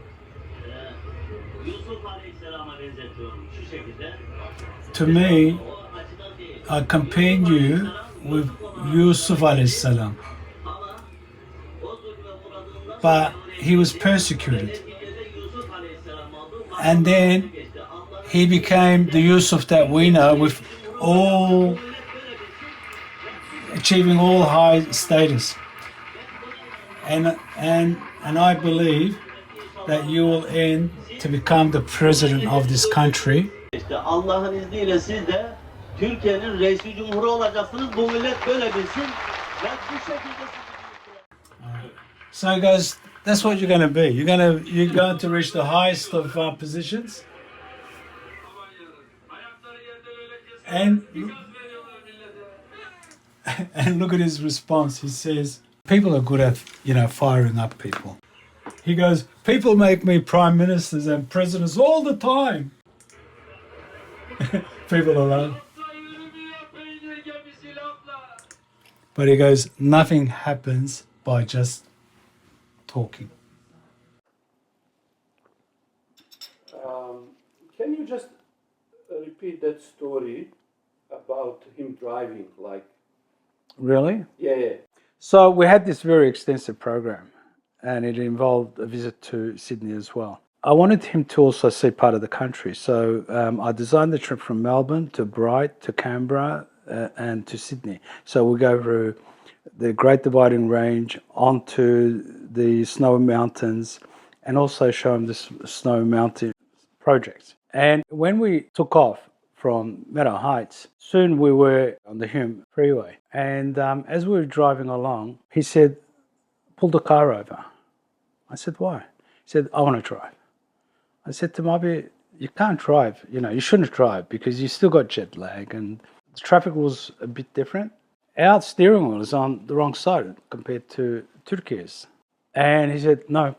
Yusuf Aleyhisselam'a benzetiyorum şu şekilde.
To me, I compare you with Yusuf Aleyhisselam. But he was persecuted. And then he became the Yusuf that we know, with achieving all high status. And I believe that you will end to become the president of this country.
İşte Allah'ın izniyle siz de Türkiye'nin reisi cumhuru olacaksınız. Bu millet böyle bilsin ve bu şekilde.
So guys, that's what you're going to be. You're going to reach the highest of positions. And look at his response. He says, people are good at, firing up people. He goes, people make me prime ministers and presidents all the time. People are like, but he goes, nothing happens by just talking.
Can you just repeat that story about him driving, like?
Really?
Yeah.
So we had this very extensive program, and it involved a visit to Sydney as well. I wanted him to also see part of the country, so I designed the trip from Melbourne to Bright to Canberra and to Sydney. So we go through the Great Dividing Range onto the Snowy Mountains, and also show him the Snowy Mountain projects. And when we took off from Meadow Heights, soon we were on the Hume Freeway. And as we were driving along, he said, pull the car over. I said, why? He said, I want to drive. I said to him, Abi, you can't drive. You shouldn't drive because you still got jet lag and the traffic was a bit different. Our steering wheel is on the wrong side compared to Turkiye's. And he said, no.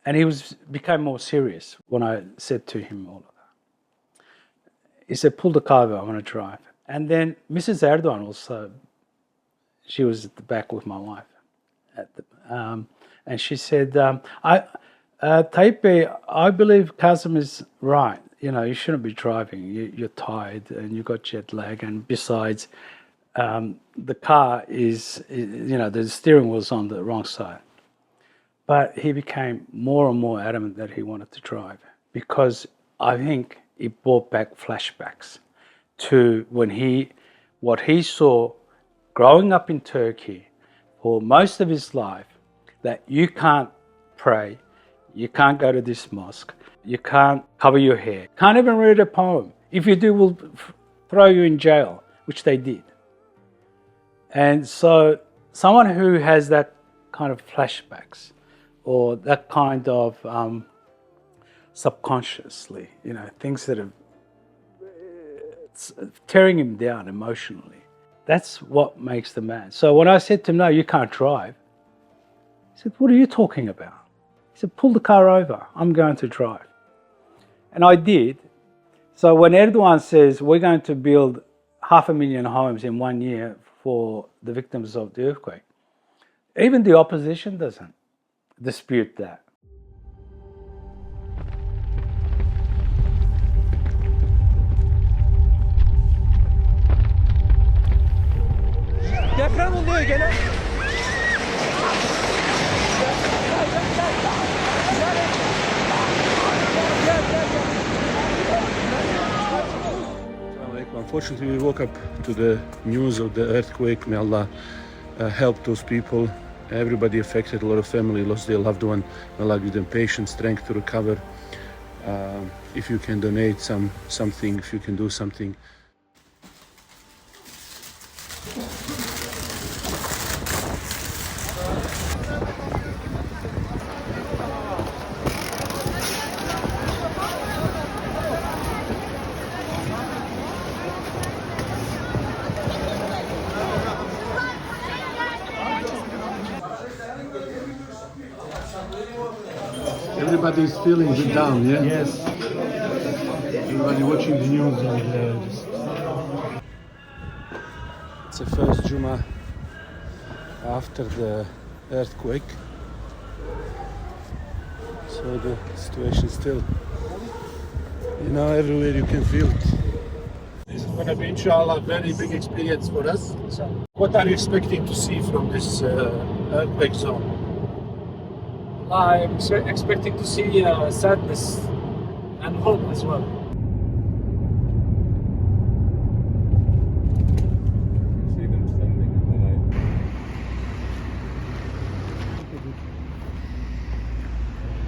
And he became more serious when I said to him all of that. He said, pull the car over, I want to drive. And then Mrs. Erdogan also, she was at the back with my wife. And she said, Taipei, I believe Kazim is right. You shouldn't be driving. You're tired and you've got jet lag. And besides, the car is, the steering wheel's on the wrong side. But he became more and more adamant that he wanted to drive because I think it brought back flashbacks to what he saw growing up in Turkey for most of his life, that you can't pray, you can't go to this mosque, you can't cover your hair, can't even read a poem. If you do, we'll throw you in jail, which they did. And so someone who has that kind of flashbacks or that kind of subconsciously, things that are tearing him down emotionally, that's what makes the man. So when I said to him, no, you can't drive, he said, what are you talking about? He said, pull the car over, I'm going to drive. And I did. So when Erdogan says we're going to build 500,000 homes in 1 year for the victims of the earthquake, even the opposition doesn't dispute that.
Deprem oluyor gene.
Unfortunately, we woke up to the news of the earthquake. May Allah help those people. Everybody affected, a lot of family lost their loved one. May Allah give them patience, strength to recover. If you can donate something, if you can do something. Everybody's feeling a bit down, yeah?
Yes.
Everybody watching the news and it's the first Juma after the earthquake. So the situation still, everywhere you can feel it. This is going to be, inshallah, a very big experience for us. What are you expecting to see from this earthquake zone?
I'm expecting to see sadness and hope as well.
See them standing in the night.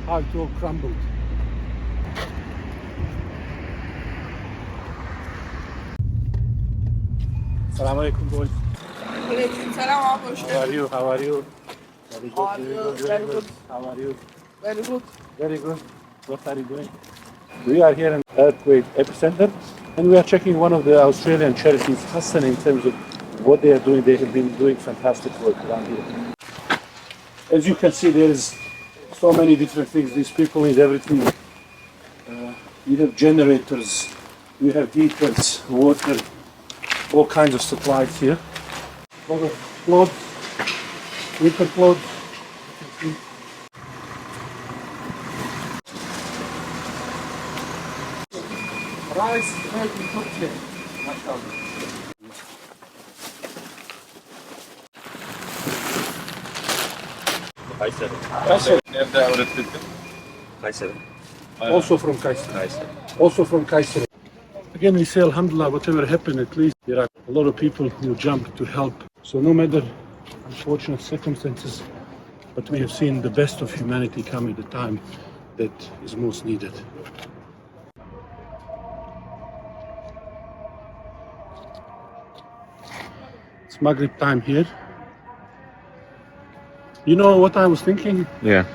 How it all crumbled. Assalamu alaikum, boys.
Alaikum salam.
How are you? How are you? Very good,
How are you? Very good.
How are you?
Very good.
Very good. What are you doing? We are here in earthquake epicenter, and we are checking one of the Australian charities, Hassan, in terms of what they are doing, they have been doing fantastic work around here. As you can see, there is so many different things. These people need everything. You have generators, you have heaters, water, all kinds of supplies here. A lot of clothes, winter clothes. Rice made in Turkey.
Kayseri.
Kayseri.
Nerede öğrettin? Kayseri.
Also from Kayseri. Also from Kayseri. Again, we say, Alhamdulillah, whatever happened, at least there are a lot of people who jump to help. So no matter unfortunate circumstances, but we have seen the best of humanity come at the time that is most needed. It's Maghrib time here. You know what I was thinking?
Yeah.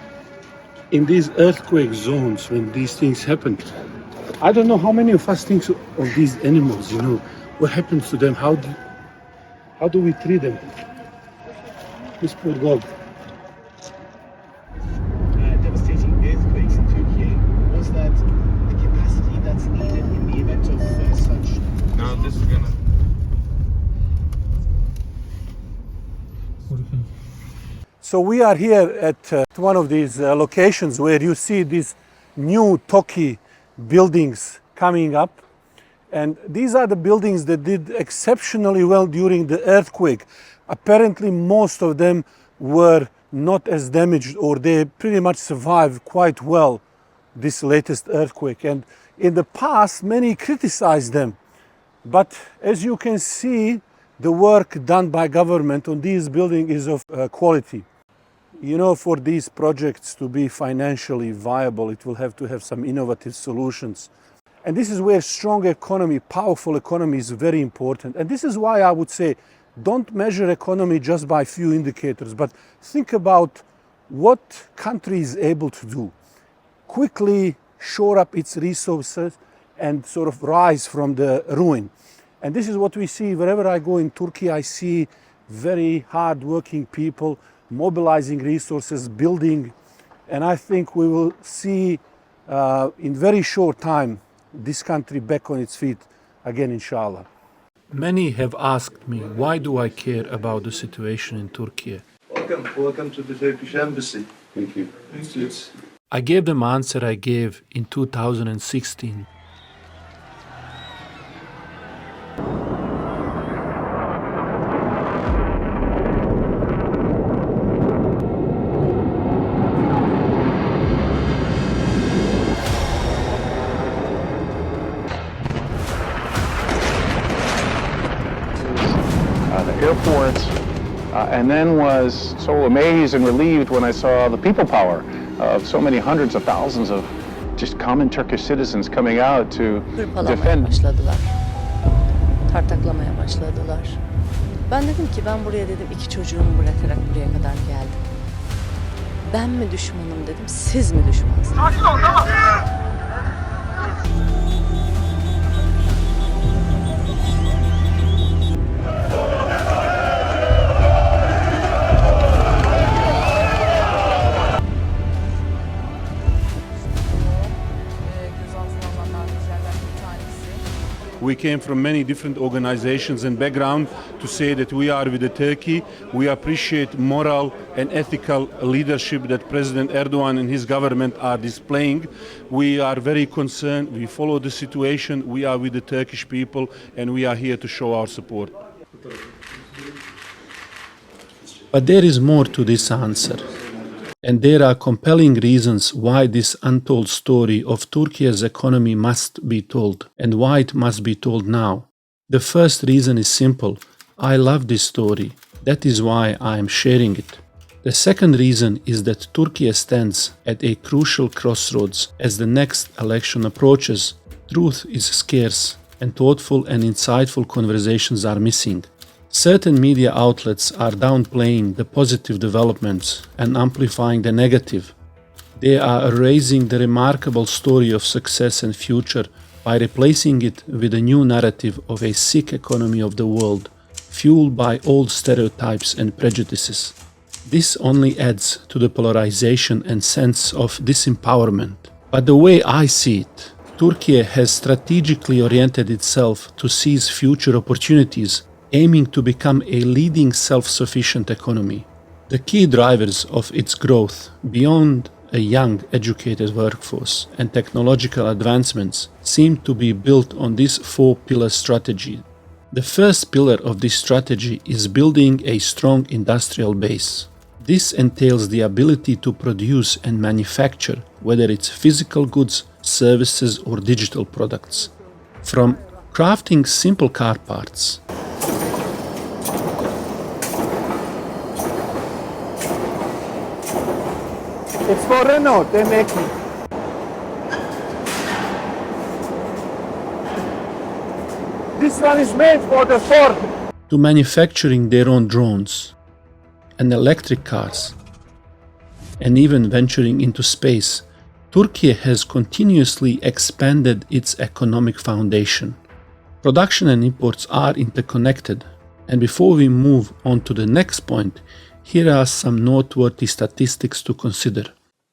In these earthquake zones, when these things happen, I don't know how many of us think of these animals, you know, what happens to them, how do we treat them? This poor dog.
Devastating earthquakes in Turkey. Was that the capacity that's needed in the event of such?
Now this is gonna.
So we are here at one of these locations where you see these new Turkey buildings coming up. And these are the buildings that did exceptionally well during the earthquake. Apparently most of them were not as damaged, or they pretty much survived quite well this latest earthquake. And in the past, many criticized them. But as you can see, the work done by government on these buildings is of quality. You know, for these projects to be financially viable, it will have to have some innovative solutions. And this is where strong economy, powerful economy is very important. And this is why I would say, don't measure economy just by few indicators, but think about what country is able to do. Quickly shore up its resources and sort of rise from the ruin. And this is what we see wherever I go in Turkey. I see very hard-working people mobilizing resources, building, and I think we will see in very short time this country back on its feet again, inshallah.
Many have asked me, why do I care about the situation in Turkey?
Welcome to the Turkish Embassy. Thank you.
I gave them answer I gave in 2016.
Airport, and then was so amazed and relieved when I saw the people power of so many hundreds of thousands of just common Turkish citizens coming out to defend.
Başladılar. Tartaklamaya başladılar. Ben dedim ki ben buraya dedim 2 çocuğumu bırakarak buraya kadar geldim. Ben mi düşmanım dedim, siz mi düşmansınız?
Sakin ol, tamam.
We came from many different organizations and background to say that we are with the Turkey. We appreciate moral and ethical leadership that President Erdogan and his government are displaying. We are very concerned. We follow the situation. We are with the Turkish people and we are here to show our support.
But there is more to this answer. And there are compelling reasons why this untold story of Turkey's economy must be told, and why it must be told now. The first reason is simple. I love this story. That is why I am sharing it. The second reason is that Turkey stands at a crucial crossroads. As the next election approaches, truth is scarce, and thoughtful and insightful conversations are missing. Certain media outlets are downplaying the positive developments and amplifying the negative. They are erasing the remarkable story of success and future by replacing it with a new narrative of a sick economy of the world, fueled by old stereotypes and prejudices. This only adds to the polarization and sense of disempowerment. But the way I see it, Turkey has strategically oriented itself to seize future opportunities, aiming to become a leading self-sufficient economy. The key drivers of its growth, beyond a young, educated workforce and technological advancements, seem to be built on this four-pillar strategy. The first pillar of this strategy is building a strong industrial base. This entails the ability to produce and manufacture, whether it's physical goods, services, or digital products. From crafting simple car parts,
It's for Renault, they make it. This one is made for the Ford.
to manufacturing their own drones and electric cars, and even venturing into space, Turkey has continuously expanded its economic foundation. Production and imports are interconnected, and before we move on to the next point, here are some noteworthy statistics to consider.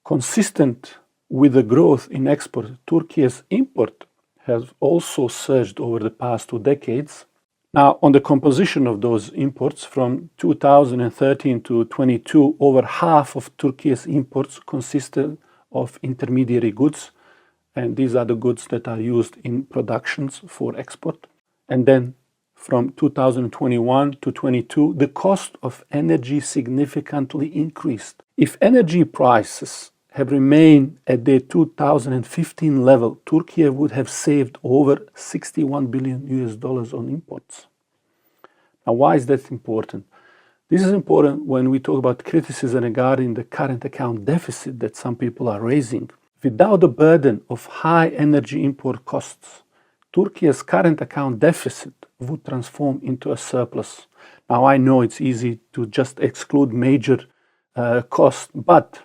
Consistent with the growth in export, Turkey's import has also surged over the past 2 decades. Now, on the composition of those imports from 2013 to 22, over half of Turkey's imports consisted of intermediary goods, and these are the goods that are used in productions for export. And then from 2021 to 22, the cost of energy significantly increased. If energy prices have remained at their 2015 level, Turkey would have saved over $61 billion on imports. Now, why is that important? This is important when we talk about criticism regarding the current account deficit that some people are raising. Without the burden of high energy import costs, Turkey's current account deficit would transform into a surplus. Now, I know it's easy to just exclude major costs, but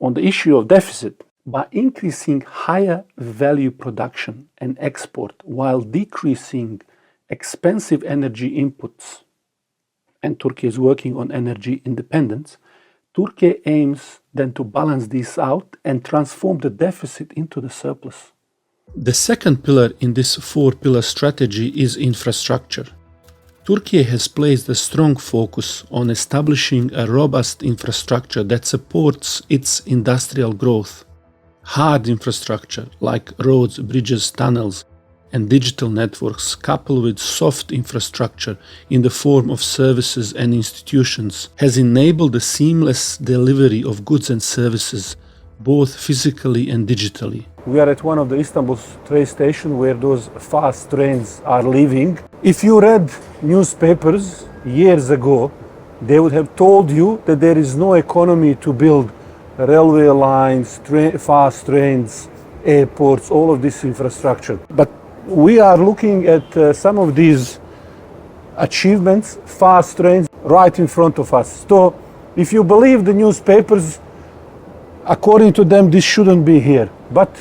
on the issue of deficit, by increasing higher value production and export while decreasing expensive energy inputs, and Turkey is working on energy independence, Turkey aims then to balance this out and transform the deficit into the surplus. The second pillar in this four-pillar strategy is infrastructure. Turkey has placed a strong focus on establishing a robust infrastructure that supports its industrial growth. Hard infrastructure like roads, bridges, tunnels, and digital networks, coupled with soft infrastructure in the form of services and institutions, has enabled the seamless delivery of goods and services, both physically and digitally.
We are at one of the Istanbul train stations where those fast trains are leaving. If you read newspapers years ago, they would have told you that there is no economy to build railway lines, fast trains, airports, all of this infrastructure. But we are looking at some of these achievements, fast trains, right in front of us. So if you believe the newspapers, according to them, this shouldn't be here. But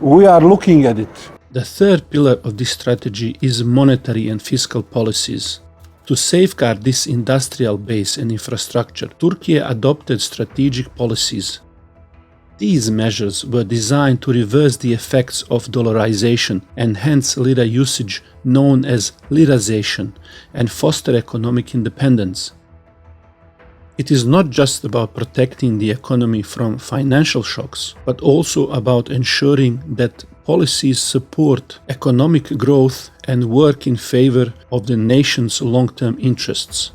we are looking at it.
The third pillar of this strategy is monetary and fiscal policies. To safeguard this industrial base and infrastructure, Turkey adopted strategic policies. These measures were designed to reverse the effects of dollarization and hence lira usage known as lirazation and foster economic independence. It is not just about protecting the economy from financial shocks, but also about ensuring that policies support economic growth and work in favor of the nation's long-term interests.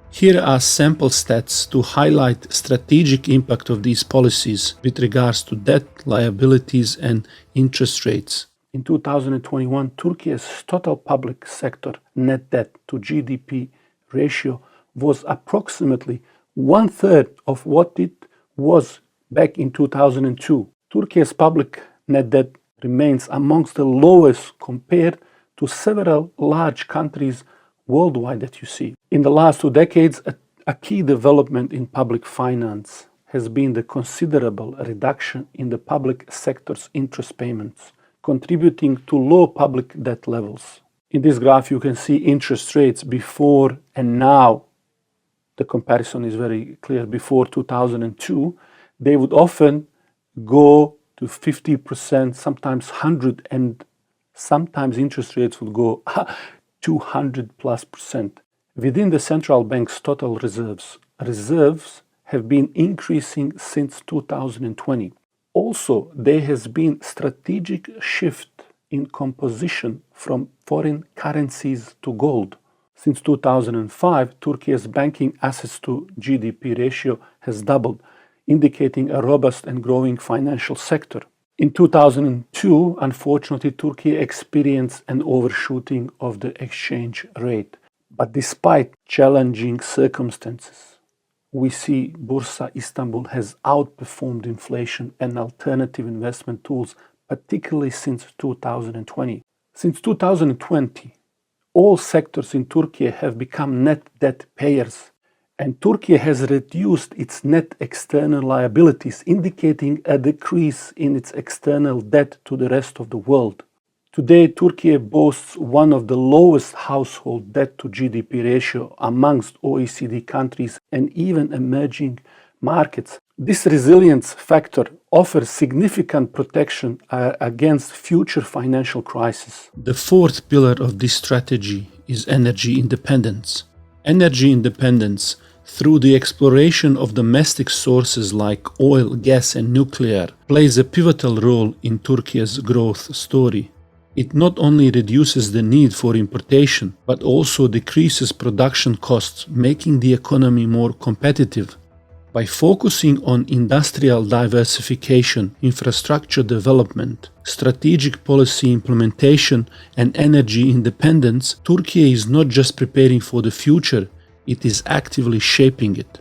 Here are sample stats to highlight strategic impact of these policies with regards to debt, liabilities, and interest rates.
In 2021, Turkey's total public sector net debt to GDP ratio was approximately 1/3 of what it was back in 2002. Turkey's public net debt remains amongst the lowest compared to several large countries worldwide that you see. In the last 2 decades, a key development in public finance has been the considerable reduction in the public sector's interest payments, contributing to low public debt levels.
In this graph, you can see interest rates before and now. The comparison is very clear. Before 2002, they would often go to 50%, sometimes 100, and sometimes interest rates would go 200+%. Within the central bank's total reserves have been increasing since 2020. Also, there has been strategic shift in composition from foreign currencies to gold. Since 2005, Turkey's banking assets to GDP ratio has doubled, indicating a robust and growing financial sector. In 2002, unfortunately, Turkey experienced an overshooting of the exchange rate. But despite challenging circumstances, we see Bursa Istanbul has outperformed inflation and alternative investment tools, particularly since 2020. Since 2020, all sectors in Turkey have become net debt payers, and Turkey has reduced its net external liabilities, indicating a decrease in its external debt to the rest of the world. Today, Turkey boasts one of the lowest household debt to GDP ratio amongst OECD countries and even emerging markets. This resilience factor offers significant protection against future financial crises. The fourth pillar of this strategy is energy independence. Energy independence through the exploration of domestic sources like oil, gas and nuclear plays a pivotal role in Turkey's growth story. It not only reduces the need for importation, but also decreases production costs, making the economy more competitive. By focusing on industrial diversification, infrastructure development, strategic policy implementation, and energy independence, Turkey is not just preparing for the future, it is actively shaping it.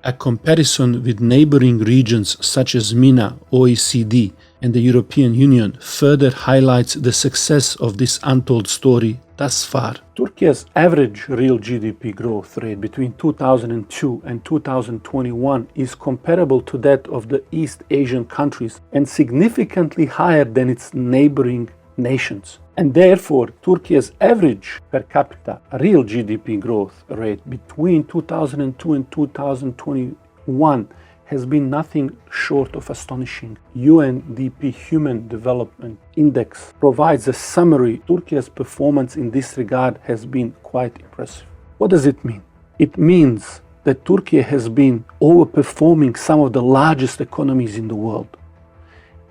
A comparison with neighboring regions such as MENA, OECD, and the European Union further highlights the success of this untold story thus far. Turkey's average real GDP growth rate between 2002 and 2021 is comparable to that of the East Asian countries and significantly higher than its neighboring nations. And therefore, Turkey's average per capita real GDP growth rate between 2002 and 2021 has been nothing short of astonishing. UNDP Human Development Index provides a summary. Turkey's performance in this regard has been quite impressive. What does it mean? It means that Turkey has been overperforming some of the largest economies in the world.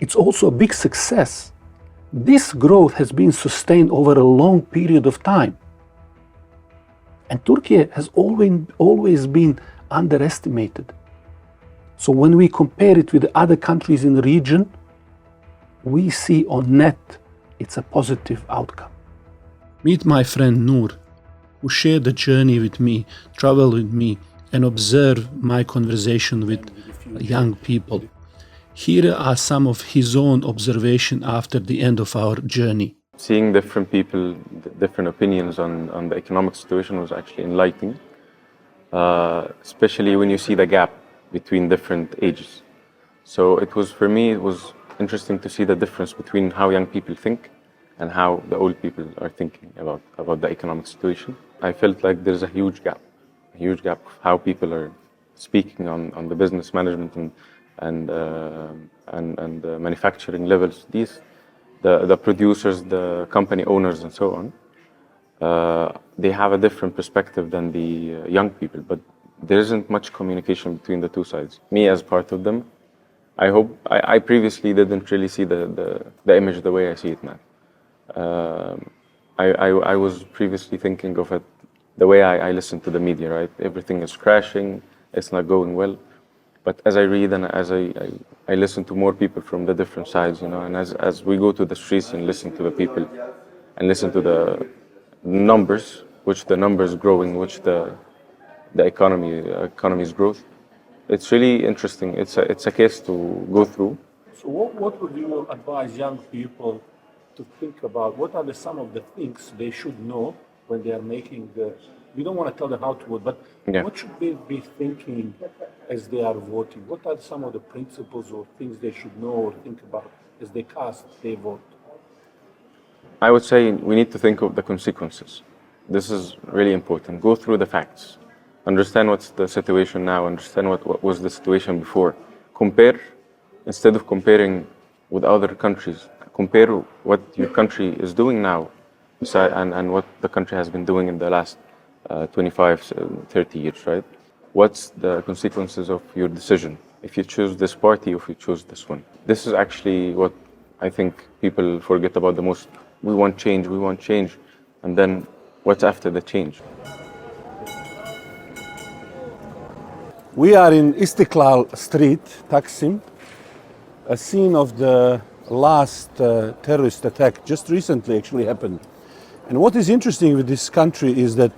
It's also a big success. This growth has been sustained over a long period of time. And Turkey has always been underestimated. So when we compare it with the other countries in the region, we see on net it's a positive outcome. Meet my friend Noor, who shared the journey with me, traveled with me, and observed my conversation with young people. Here are some of his own observations after the end of our journey.
Seeing different people, different opinions on the economic situation was actually enlightening, especially when you see the gap between different ages. So for me, it was interesting to see the difference between how young people think and how the old people are thinking about the economic situation. I felt like there's a huge gap of how people are speaking on the business management and manufacturing levels. The producers, the company owners, and so on, they have a different perspective than the young people, but there isn't much communication between the two sides. Me as part of them, I previously didn't really see the image the way I see it now. I was previously thinking of it the way I listen to the media, right? Everything is crashing, it's not going well. But as I read and as I listen to more people from the different sides, and as we go to the streets and listen to the people and listen to the numbers, which the numbers growing, which the economy's growth, it's really interesting. It's a case to go through.
So what would you advise young people to think about? What are some of the things they should know when they are making we don't want to tell them how to vote, but what should they be thinking as they are voting? What are some of the principles or things they should know or think about as they cast their vote?
I would say we need to think of the consequences. This is really important. Go through the facts. Understand what's the situation now. Understand what was the situation before. Compare, instead of comparing with other countries, compare what your country is doing now and what the country has been doing in the last 25, 30 years, right? What's the consequences of your decision? If you choose this party or if you choose this one. This is actually what I think people forget about the most. We want change, and then what's after the change?
We are in Istiklal Street, Taksim, a scene of the last terrorist attack just recently actually happened. And what is interesting with this country is that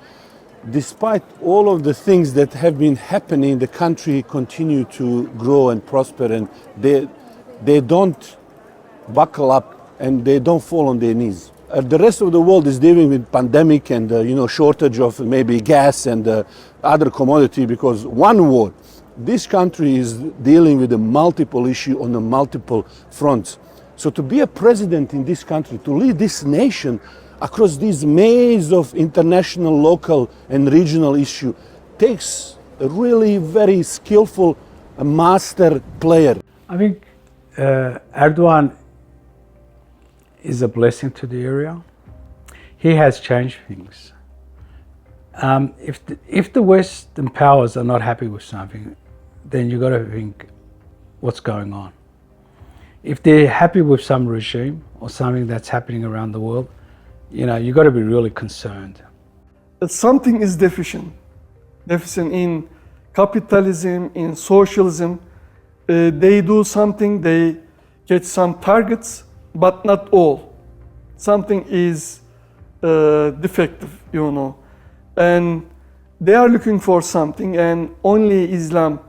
despite all of the things that have been happening, the country continue to grow and prosper, and they don't buckle up and they don't fall on their knees. The rest of the world is dealing with pandemic and shortage of maybe gas and other commodity because one war. This country is dealing with a multiple issue on the multiple fronts. So to be a president in this country, to lead this nation across this maze of international, local and regional issue takes a really very skillful master player.
I think Erdogan is a blessing to the area. He has changed things. If the Western powers are not happy with something, then you've got to think what's going on. If they're happy with some regime or something that's happening around the world, you've got to be really concerned.
Something is deficient in capitalism, in socialism. They do something, they get some targets, but not all. Something is defective, and they are looking for something, and only Islam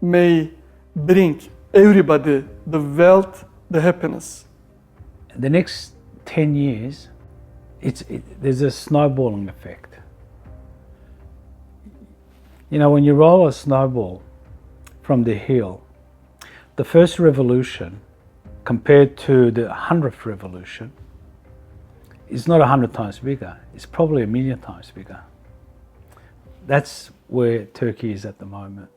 may bring everybody the wealth, the happiness.
The next 10 years, there's a snowballing effect. When you roll a snowball from the hill, the first revolution compared to the 100th revolution is not 100 times bigger, it's probably 1,000,000 times bigger. That's where Turkey is at the moment.